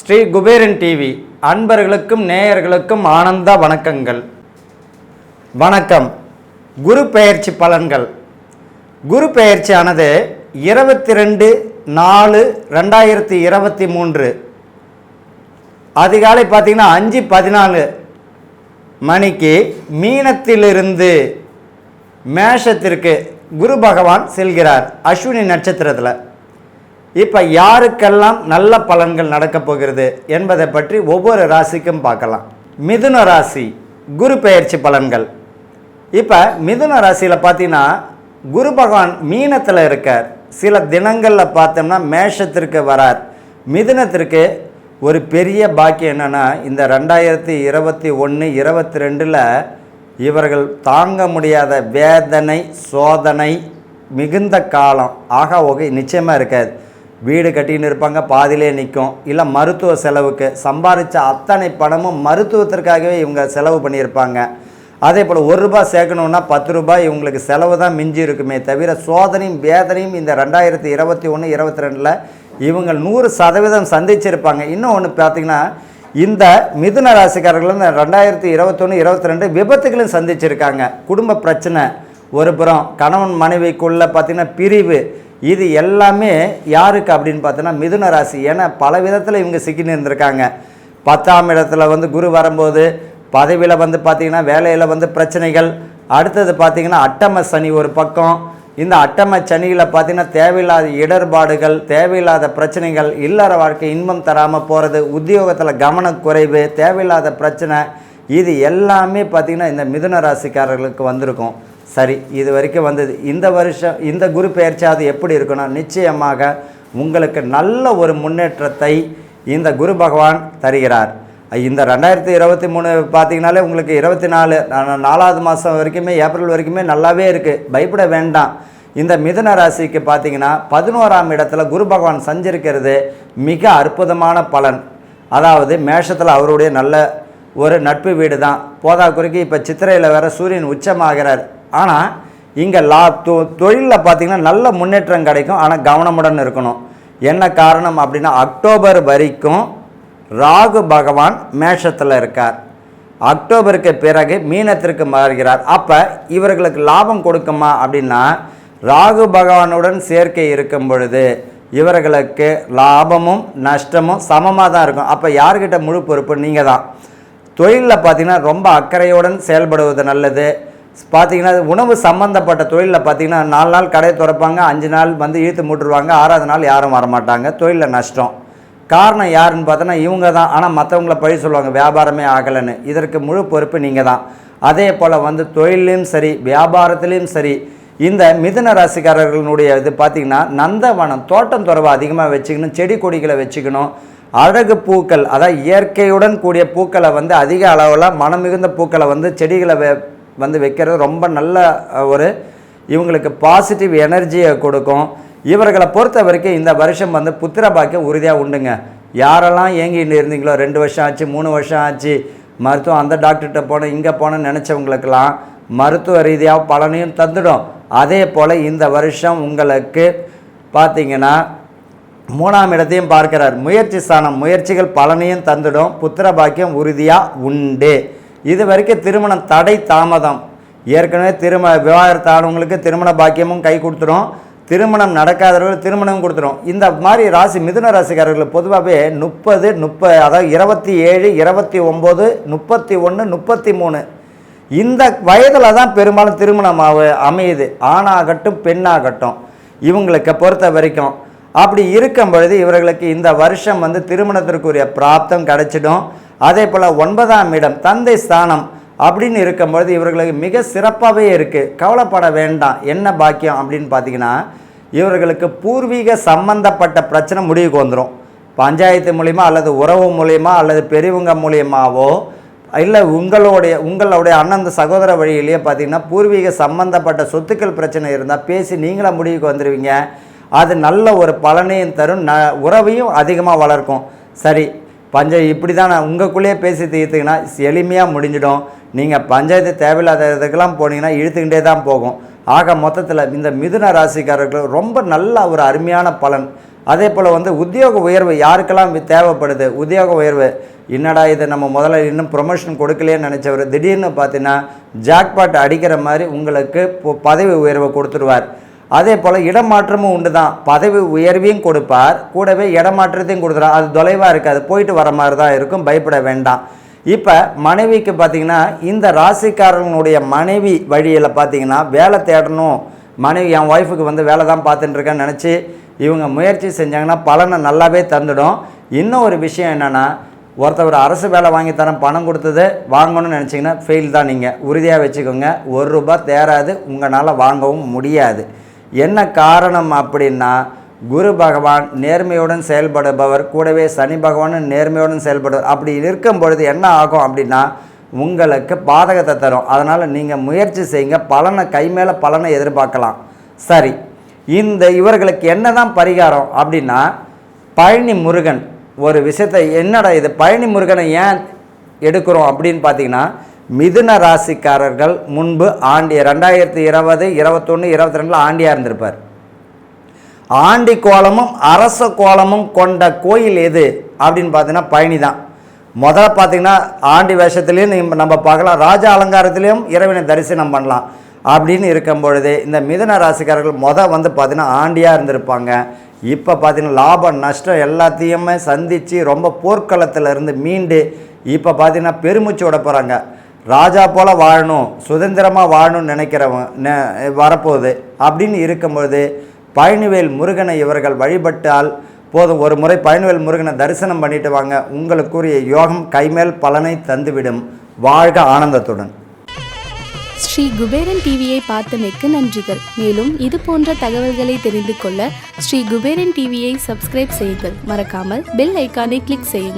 Sri Kuberan TV அன்பர்களுக்கும் நேயர்களுக்கும் ஆனந்த வணக்கங்கள். வணக்கம். குரு பெயர்ச்சி பலன்கள். குரு பெயர்ச்சியானது 22/4/2023 அதிகாலை பார்த்தீங்கன்னா 5:14 மணிக்கு மீனத்திலிருந்து மேஷத்திற்கு குரு பகவான் செல்கிறார் அஸ்வினி நட்சத்திரத்தில். இப்போ யாருக்கெல்லாம் நல்ல பலன்கள் நடக்கப் போகிறது என்பதை பற்றி ஒவ்வொரு ராசிக்கும் பார்க்கலாம். மிதுன ராசி குரு பெயர்ச்சி பலன்கள். இப்போ மிதுன ராசியில் பார்த்தீங்கன்னா குரு பகவான் மீனத்தில் இருக்கார். சில தினங்களில் பார்த்தோம்னா மேஷத்திற்கு வரார். மிதுனத்திற்கு ஒரு பெரிய பாக்கியம் என்னென்னா, இந்த 2021-22 இவர்கள் தாங்க முடியாத வேதனை சோதனை மிகுந்த காலம் ஆகா ஓகே நிச்சயமாக இருக்காது. வீடு கட்டின்னு இருப்பாங்க, பாதியிலே நிற்கும். இல்லை மருத்துவ செலவுக்கு சம்பாதிச்ச அத்தனை பணமும் மருத்துவத்திற்காகவே இவங்க செலவு பண்ணியிருப்பாங்க. அதே போல் ₹1 சேர்க்கணுன்னா ₹10 இவங்களுக்கு செலவு தான் மிஞ்சி இருக்குமே தவிர சோதனையும் வேதனையும் இந்த 2021-22 இவங்க 100% சந்திச்சிருப்பாங்க. இன்னும் ஒன்று பார்த்திங்கன்னா, இந்த மிதுன ராசிக்காரர்கள் இந்த 2021-22 விபத்துகளையும் சந்திச்சிருக்காங்க. குடும்ப பிரச்சனை ஒரு புறம், கணவன் மனைவிக்குள்ளே பார்த்திங்கன்னா பிரிவு, இது எல்லாமே யாருக்கு அப்படின்னு பார்த்தோன்னா மிதுன ராசி. ஏன்னா பல விதத்தில் இவங்க சிக்கின்னு இருந்திருக்காங்க. 10ஆம் இடத்துல குரு வரும்போது பதவியில் பார்த்திங்கன்னா வேலையில் பிரச்சனைகள். அடுத்தது பார்த்திங்கன்னா அட்டம சனி ஒரு பக்கம். இந்த அட்டம சனியில் பார்த்திங்கன்னா தேவையில்லாத இடர்பாடுகள், தேவையில்லாத பிரச்சனைகள், இல்லற வாழ்க்கை இன்பம் தராமல் போகிறது, உத்தியோகத்தில் கவனக்குறைவு, தேவையில்லாத பிரச்சனை, இது எல்லாமே பார்த்திங்கன்னா இந்த மிதுன ராசிக்காரர்களுக்கு வந்திருக்கும். சரி, இது வரைக்கும் வந்தது. இந்த வருஷம் இந்த குரு பெயர்ச்சி அது எப்படி இருக்குன்னா, நிச்சயமாக உங்களுக்கு நல்ல ஒரு முன்னேற்றத்தை இந்த குரு பகவான் தருகிறார். இந்த 2023 பார்த்திங்கனாலே உங்களுக்கு 4வது மாதம் வரைக்குமே, ஏப்ரல் வரைக்குமே நல்லாவே இருக்குது, பயப்பட வேண்டாம். இந்த மிதுன ராசிக்கு பார்த்திங்கன்னா 11ஆம் இடத்துல குரு பகவான் சஞ்சரிக்கிறது மிக அற்புதமான பலன். அதாவது மேஷத்தில் அவருடைய நல்ல ஒரு நட்பு வீடு தான். போதாக்குறைக்கு இப்போ சித்திரையில் வேறு சூரியன் உச்சமாகிறார். ஆனால் இங்கே தொழிலில் பார்த்திங்கன்னா நல்ல முன்னேற்றம் கிடைக்கும். ஆனால் கவனமுடன் இருக்கணும். என்ன காரணம் அப்படின்னா, அக்டோபர் வரைக்கும் ராகு பகவான் மேஷத்தில் இருக்கார். அக்டோபருக்கு பிறகு மீனத்திற்கு மாறுகிறார். அப்போ இவர்களுக்கு லாபம் கொடுக்குமா அப்படின்னா, ராகு பகவானுடன் சேர்க்கை இருக்கும் பொழுது இவர்களுக்கு லாபமும் நஷ்டமும் சமமாக தான் இருக்கும். அப்போ யார்கிட்ட முழு பொறுப்பு? நீங்கள் தான். தொழிலில் பார்த்திங்கன்னா ரொம்ப அக்கறையுடன் செயல்படுவது நல்லது. பார்த்திங்கன்னா உணவு சம்மந்தப்பட்ட தொழிலில் பார்த்திங்கன்னா 4 நாள் கடை திறப்பாங்க, 5 நாள் இழுத்து மூட்டுருவாங்க, 6வது நாள் யாரும் வரமாட்டாங்க. தொழிலில் நஷ்டம். காரணம் யாருன்னு பார்த்தோன்னா இவங்க தான். ஆனால் மற்றவங்கள பழி சொல்லுவாங்க, வியாபாரமே ஆகலைன்னு. இதற்கு முழு பொறுப்பு நீங்கள் தான். அதே போல் தொழிலையும் சரி வியாபாரத்துலேயும் சரி, இந்த மிதுன ராசிக்காரர்களுடைய இது பார்த்திங்கன்னா நந்தவனம் தோட்டம் துறவை அதிகமாக வச்சுக்கணும், செடி கொடிகளை வச்சுக்கணும், அழகு பூக்கள், அதாவது இயற்கையுடன் கூடிய பூக்களை அதிக அளவில் மனம் மிகுந்த பூக்களை செடிகளை வைக்கிறது ரொம்ப நல்ல ஒரு இவங்களுக்கு பாசிட்டிவ் எனர்ஜியை கொடுக்கும். இவர்களை பொறுத்த வரைக்கும் இந்த வருஷம் புத்திர பாக்கியம் உறுதியாக உண்டுங்க. யாரெல்லாம் ஏங்கிட்டு இருந்தீங்களோ 2 வருஷம் ஆச்சு 3 வருஷம் ஆச்சு மருத்துவம் அந்த டாக்டர்கிட்ட போனேன் இங்கே போனேன்னு நினச்சவங்களுக்கெல்லாம் மருத்துவ ரீதியாக பலனையும் தந்துடும். அதே போல் இந்த வருஷம் உங்களுக்கு பார்த்திங்கன்னா 3ஆம் இடத்தையும் பார்க்கிறார். முயற்சி ஸ்தானம், முயற்சிகள் பலனையும் தந்துடும். புத்திர பாக்கியம் உறுதியாக உண்டு. இது வரைக்கும் திருமணம் தடை தாமதம், ஏற்கனவே விவாகரத்து ஆனவங்களுக்கு திருமண பாக்கியமும் கை கொடுத்துரும், திருமணம் நடக்காதவர்கள் திருமணம் கொடுத்துரும். இந்த மாதிரி ராசி மிதுன ராசிக்காரர்கள் பொதுவாகவே 30 அதாவது 27, 29, 31, 33 இந்த வயதில் தான் பெரும்பாலும் திருமணம் அமையுது. ஆணாகட்டும் பெண்ணாகட்டும் இவங்களுக்கு பொறுத்த வரைக்கும். அப்படி இருக்கும் பொழுது இவர்களுக்கு இந்த வருஷம் திருமணத்திற்குரிய பிராப்தம் கிடைச்சிடும். அதே போல் 9ஆம் இடம் தந்தை ஸ்தானம் அப்படின்னு இருக்கும்பொழுது இவர்களுக்கு மிக சிறப்பாகவே இருக்குது. கவலைப்பட வேண்டாம். என்ன பாக்கியம் அப்படின்னு பார்த்திங்கன்னா, இவர்களுக்கு பூர்வீக சம்பந்தப்பட்ட பிரச்சனை முடிவுக்கு வந்துடும். பஞ்சாயத்து மூலிமா அல்லது உறவு மூலிமா அல்லது பெரியவங்க மூலியமாவோ இல்லை உங்களுடைய அண்ணன் சகோதர வழியிலேயே பார்த்திங்கன்னா பூர்வீக சம்பந்தப்பட்ட சொத்துக்கள் பிரச்சனை இருந்தால் பேசி நீங்களாக முடிவுக்கு வந்துடுவீங்க. அது நல்ல ஒரு பலனையும் தரும், உறவையும் அதிகமாக வளர்க்கும். சரி, இப்படி தான் உங்களுக்குள்ளேயே பேசி தீர்த்துக்கினா எளிமையாக முடிஞ்சிடும். நீங்கள் பஞ்சாயத்து தேவையில்லாத இதுக்கெல்லாம் போனீங்கன்னா இழுத்துக்கிட்டே தான் போகும். ஆக மொத்தத்தில் இந்த மிதுன ராசிக்காரர்கள் ரொம்ப நல்ல ஒரு அருமையான பலன். அதே போல் உத்தியோக உயர்வு யாருக்கெல்லாம் தேவைப்படுது, உத்தியோக உயர்வு என்னடா இது நம்ம முதல்ல இன்னும் ப்ரொமோஷன் கொடுக்கலையேன்னு நினச்சவர் திடீர்னு பார்த்தீங்கன்னா ஜாக்பாட் அடிக்கிற மாதிரி உங்களுக்கு பதவி உயர்வை கொடுத்துருவார். அதே போல் இடமாற்றமும் உண்டு தான், பதவி உயர்வையும் கொடுப்பார், கூடவே இடமாற்றத்தையும் கொடுத்துருவார். அது தொலைவாக இருக்காது, போயிட்டு வர மாதிரி தான் இருக்கும், பயப்பட வேண்டாம். இப்போ மனைவிக்கு பார்த்திங்கன்னா இந்த ராசிக்காரனுடைய மனைவி வழியில் பார்த்திங்கன்னா வேலை தேடணும், மனைவி என் ஒய்ஃபுக்கு வேலை தான் பார்த்துட்டுருக்கேன்னு நினச்சி இவங்க முயற்சி செஞ்சாங்கன்னா பலனை நல்லாவே தந்துடும். இன்னும் ஒரு விஷயம் என்னென்னா, ஒருத்தர் அரசு வேலை வாங்கி தரேன் பணம் கொடுத்தது வாங்கணும்னு நினச்சிங்கன்னா ஃபெயில் தான். நீங்கள் உறுதியாக வச்சுக்கோங்க, ₹1 தேராது, உங்களால் வாங்கவும் முடியாது. என்ன காரணம் அப்படின்னா, குரு பகவான் நேர்மையுடன் செயல்படுபவர், கூடவே சனி பகவானும் நேர்மையுடன் செயல்படுவார். அப்படி இருக்கும் பொழுது என்ன ஆகும் அப்படின்னா உங்களுக்கு பாதகத்தை தரும். அதனால் நீங்கள் முயற்சி செய்யுங்க, பலனை கை மேலே பலனை எதிர்பார்க்கலாம். சரி, இந்த இவர்களுக்கு என்ன தான் பரிகாரம் அப்படின்னா, பழனி முருகன் ஒரு விஷயத்தை என்னடா இது பழனி முருகனை ஏன் எடுக்கிறோம் அப்படின்னு பார்த்தீங்கன்னா, மிதுன ராசிக்காரர்கள் முன்பு 2020, 21, 22 ஆண்டியாக இருந்திருப்பார். ஆண்டி கோலமும் அரச கோலமும் கொண்ட கோயில் எது அப்படின்னு பார்த்தீங்கன்னா பழனி தான். முதல்ல பார்த்தீங்கன்னா ஆண்டி வேஷத்துலேயும் நம்ம பார்க்கலாம், ராஜா அலங்காரத்துலேயும் இறைவனை தரிசனம் பண்ணலாம். அப்படின்னு இருக்கும் பொழுது இந்த மிதுன ராசிக்காரர்கள் பார்த்தீங்கன்னா ஆண்டியாக இருந்திருப்பாங்க. இப்போ பார்த்தீங்கன்னா லாபம் நஷ்டம் எல்லாத்தையுமே சந்தித்து ரொம்ப போர்க்களத்தில் இருந்து மீண்டு இப்போ பார்த்தீங்கன்னா பெருமூச்சு விட போகிறாங்க. ராஜா போல் வாழணும், சுதந்திரமாக வாழணும்னு நினைக்கிறவங்க வரப்போகுது. அப்படின்னு இருக்கும்பொழுது பழனிவேல் முருகனை இவர்கள் வழிபட்டால் போதும். ஒரு முறை பழனிவேல் முருகனை தரிசனம் பண்ணிட்டு வாங்க, உங்களுக்குரிய யோகம் கைமேல் பலனை தந்துவிடும். வாழ்க ஆனந்தத்துடன். ஸ்ரீ குபேரன் டிவியை பார்த்தமைக்கு நன்றிகள். மேலும் இது போன்ற தகவல்களை தெரிந்து கொள்ள ஸ்ரீ குபேரன் டிவியை சப்ஸ்கிரைப் செய்யுங்கள். மறக்காமல் பெல் ஐக்கானை கிளிக் செய்யுங்கள்.